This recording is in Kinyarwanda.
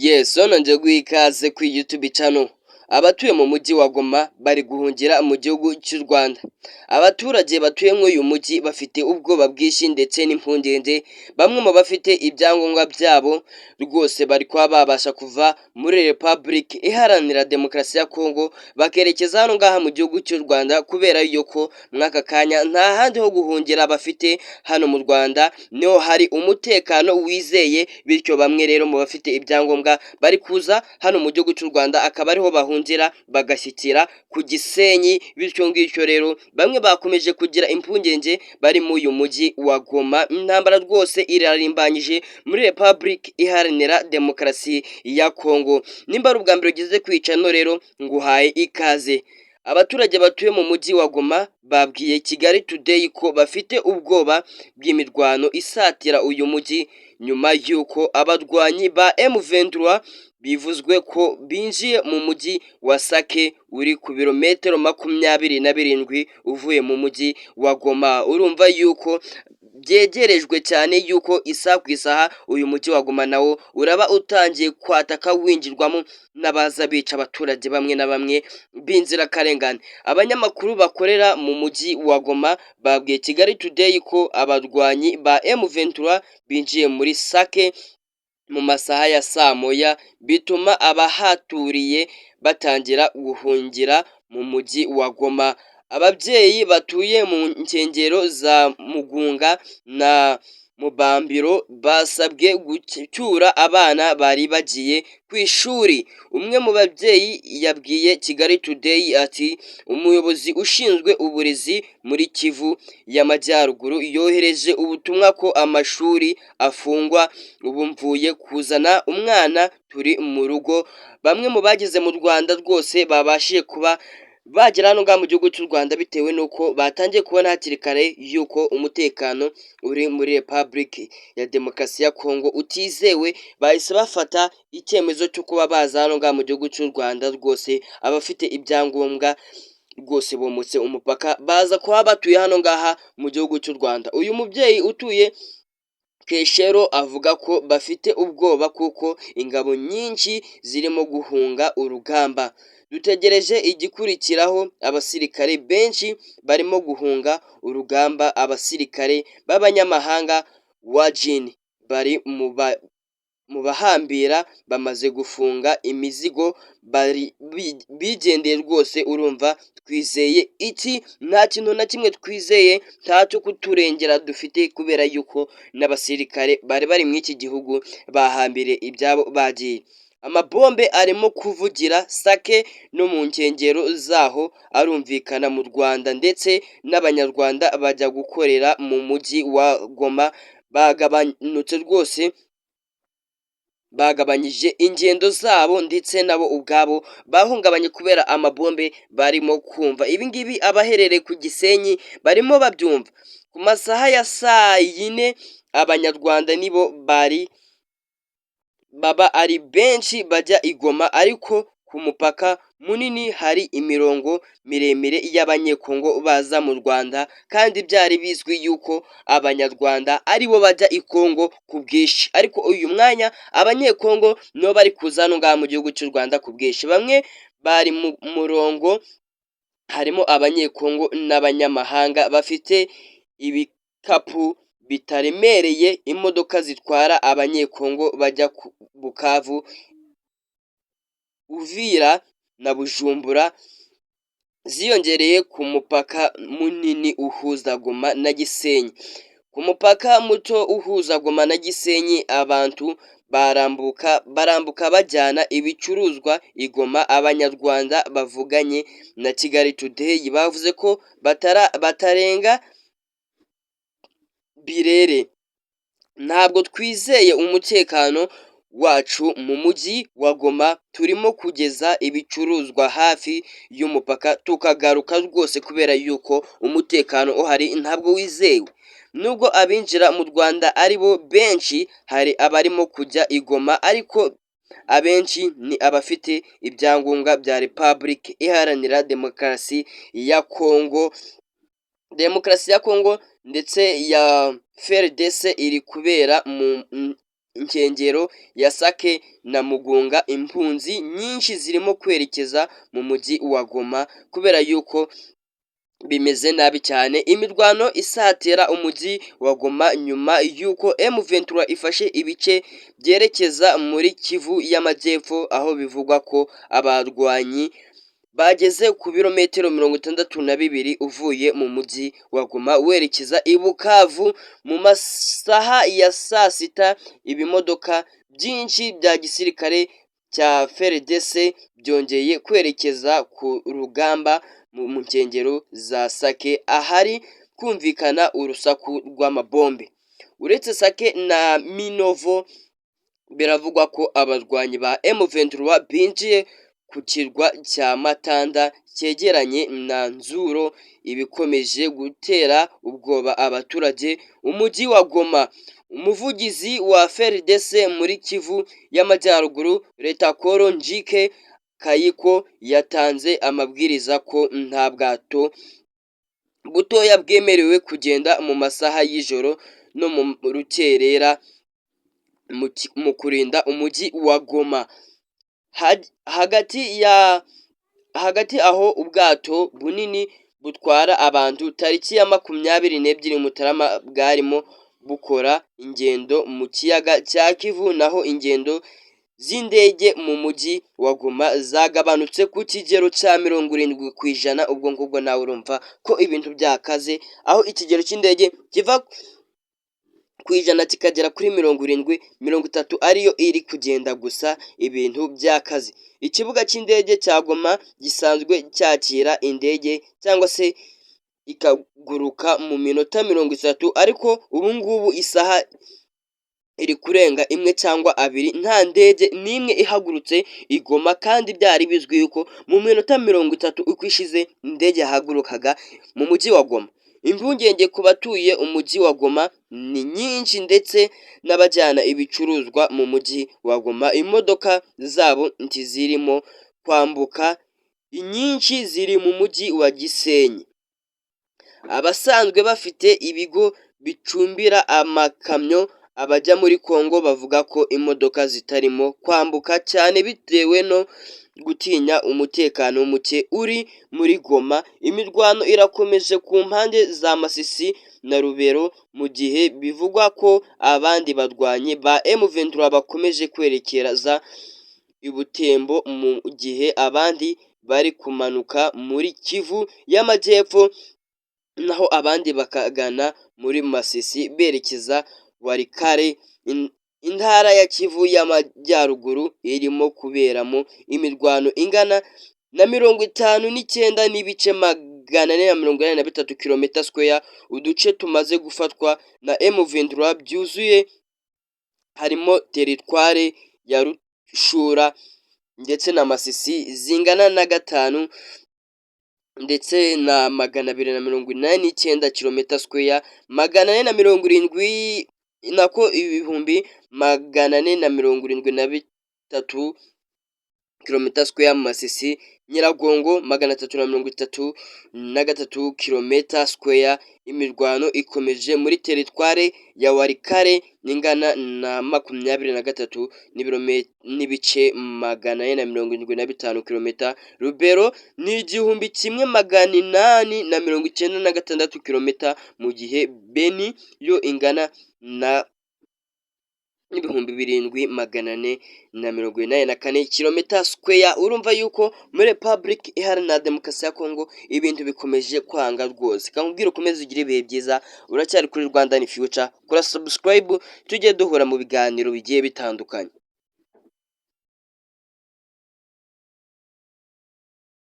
Yes, nongeye guha ikaze kuri YouTube channel. Abatuye mu mujyi wa Goma bari guhungira mu gihugu cy'u Rwanda. Abaturage batuye muri uyu mujyi bafite ubwoba bwinshi ndetse n'impungenge, bamwe mu bafite ibyangombwa byabo rwose bari kuba babasha kuva muri Republic Iharanira Demokarasi ya Congo bakerekeza hano ngaha mu gihugu cy'u Rwanda, kubera yuko mw'aka kanya nta handi ho guhungira bafite hano mu Rwanda, niho hari umutekano wizeye, bityo bamwe rero mu bafite ibyangombwa bari kuza hano mu gihugu cy'u Rwanda akaba ariho bahungira bagashyikira ku Gisenyi, bityo ngicyo rero bamwe bakomeje kugira impungenge bari mu uyu mujyi wa Goma. Intambara rwose irarimbanyije muri Republic Iharanira Demokarasi ya Congo. Nimba ari ubwa mbere ugeze kwica no rero nguhaye ikaze. Abaturage batuye mu mujyi wa Goma babwiye Kigali Today ko bafite ubwoba bw'imirwano isatira uyu mujyi nyuma y'uko abarwanyi ba M23 bivuzwe ko binjiye mu mujyi wa Sake uri ku birometero 27 uvuye mu mujyi wa Goma. Urumva yuko byegerejwe cyane yuko isaha ku isaha uyu mujyi wa Goma nawo uraba utangiye kwataka winjirwamo n'abaza bica abaturage bamwe na bamwe b'inzirakarengane. Abanyamakuru bakorera mu mujyi wa Goma babwiye Kigali Today ko abarwanyi ba M23 binjiye muri Sake mu masaha ya saa moya, bituma abahaturiye batangira guhungira mu mujyi wa Goma. Ababyeyi batuye mu nkengero za Mugunga na Mubambiro basabwe gucyura abana bari bagiye ku ishuri. Umwe mu babyeyi yabwiye Kigali Today ati umuyobozi ushinzwe uburezi muri Kivu y'Amajyaruguru yohereje ubutumwa ko amashuri afungwa, ubu mvuye kuzana umwana turi mu rugo. Bamwe mu bageze mu Rwanda rwose babashije kuba bagera hano ngaha mu gihugu cy'u Rwanda bitewe n'uko batangiye kubona hakiri kare yuko umutekano uri muri Republic ya Demokarasi ya Congo utizewe, bahise bafata icyemezo cyo kuba baza hano ngaha mu gihugu cy'u Rwanda. Rwose abafite ibyangombwa rwose bomotse umupaka baza kuba batuye hano ngaha mu gihugu cy'u Rwanda. Uyu mubyeyi utuye Keshero avuga ko bafite ubwoba kuko ingabo nyinshi zirimo guhunga urugamba. Dutegereje igikurikiraho, abasirikare benshi barimo guhunga urugamba. Abasirikare b'abanyamahanga wajin bari mu bahambira bamaze gufunga imizigo bari bigendeye rwose. Urumva twizeye iki? Nta kintu na kimwe twizeye, ntacyo kuturengera dufite, kubera yuko n'abasirikare bari muri iki gihugu bahambire ibyabo bagiye. Amabombe arimo kuvugira Sake no mu nkengero zaho arumvikana mu Rwanda, ndetse n'abanyarwanda bajya gukorera mu mujyi wa Goma bagabanutse rwose, bagabanyije ingendo zabo ndetse nabo ubwabo bahungabanye kubera amabombe barimo kumva. Ibi ngibi abaherereye ku Gisenyi barimo babyumva. Ku masaha ya saa 4 abanyarwanda nibo baba ari benshi bajya i Goma, ariko ku mupaka munini hari imirongo miremire y'abanyekongo baza mu Rwanda, kandi byari bizwi yuko abanyarwanda aribo bajya i Kongo ku bwinshi, ariko uyu mwanya abanyekongo nibo bari kuza hano ngaha mu gihugu cy'u Rwanda ku bwinshi. Bamwe bari mu murongo, harimo abanyekongo n'abanyamahanga bafite ibikapu bitaremereye, imodoka zitwara abanyekongo bajya ku Bukavu, Uvira na Bujumbura ziyongereye ku mupaka munini uhuza Goma na Gisenyi. Ku mupaka muto uhuza Goma na Gisenyi abantu barambuka bajyana ibicuruzwa i Goma. Abanyarwanda bavuganye na Kigali Today bavuze ko batarenga Birere. Ntabwo twizeye umutekano wacu mu mujyi wa Goma, turimo kugeza ibicuruzwa hafi y'umupaka tukagaruka rwose, kubera yuko umutekano uhari ntabwo wizewe. Nubwo abinjira mu Rwanda ari bo benshi, hari abarimo kujya i Goma, ariko abenshi ni abafite ibyangombwa bya Republic Iharanira Demokarasi ya Congo ndetse ya FARDC iri kubera nkengero ya Sake na Mugunga, impunzi nyinshi zirimo kwerekeza mu mujyi wa Goma kubera yuko bimeze nabi cyane. Imirwano isatira umujyi wa Goma nyuma yuko M23 ifashe ibice byerekeza muri Kivu y'Amajyepfo, aho bivugwa ko abarwanyi bageze ku birometero 62 uvuye mu mujyi wa Goma werekeza i Bukavu. Mu masaha ya saa sita ibimodoka byinshi bya gisirikare cya FARDC byongeye kwerekeza ku rugamba mu nkengero za Sake, ahari kumvikana urusaku rw'amabombe. Uretse Sake na Minovo, biravugwa ko abarwanyi ba M23 binjiye ku kirwa cya Matanda cyegeranye na Nzuro, ibikomeje gutera ubwoba abaturage umujyi wa Goma. Umuvugizi wa FARDC muri Kivu y'Amajyaruguru, Letakoro Njike Kayiko, yatanze amabwiriza ko nta bwato butoya bwemerewe kugenda mu masaha y'ijoro no mu rukerera mu kurinda umujyi wa Goma. Hagati aho ubwato bunini butwara abantu tariki ya 22 Mutarama bwarimo bukora ingendo mu kiyaga cya Kivu, naho ingendo z'indege mu mujyi wa Goma zagabanutse ku kigero cya 70%. Ubwo ngubwo nawe urumva ko ibintu byakaze, aho ikigero cy'indege kiva ku ijana kikagera kuri 70-30 ariyo iri kugenda gusa, ibintu byakaze. Ikibuga cy'indege cya Goma gisanzwe cyakira indege cyangwa se ikaguruka mu minota 30, ariko ubu ngubu isaha iri kurenga 1 cyangwa 2 nta ndege n'imwe ihagurutse igoma, kandi byari bizwi yuko mu minota 30 uko ishize indege yahagurukaga mu mujyi wa Goma. Impungenge ku batuye umujyi wa Goma ni nyinshi, ndetse n'abajyana ibicuruzwa mu mujyi wa Goma imodoka zabo ntizirimo kwambuka, inyinshi ziri mu mujyi wa Gisenyi. Abasanzwe bafite ibigo bicumbira amakamyo abajya muri Kongo bavuga ko imodoka zitarimo kwambuka cyane bitewe no gutinya umutekano muke uri muri Goma. Imirwano irakomeje ku mpande za Masisi na Rubero, mu gihe bivugwa ko abandi barwanyi ba M23 bakomeje kwerekeza i Butembo, mu gihe abandi bari kumanuka muri Kivu y'Amajyepfo, naho abandi bakagana muri Masisi berekeza Warikare. Intara ya Kivu y'Amajyaruguru irimo kuberamo imirwano ingana na 59 n'ibice 483 km². Uduce tumaze gufatwa na M23 byuzuye harimo teritware ya Rushura ndetse na Masisi zingana na 5 ndetse na 289 km², 470 nako ibihumbi 473 km² Masisi. Nyiragongo 333 km². Imirwano ikomeje muri teritware ya Warikare ingana na 23 n'ibice 475 km. Rubero ni 1896 km, mu gihe Beni yo ingana na 7484 km². Urumva yuko muri Republic Iharanira Demokarasi ya Kongo ibintu bikomeje kwanga rwose. Kamubwira ukomeze ugire ibihe byiza, uracyari kuri Rwanda ni Future, kora subscribe tujye duhura mu biganiro bigiye bitandukanye.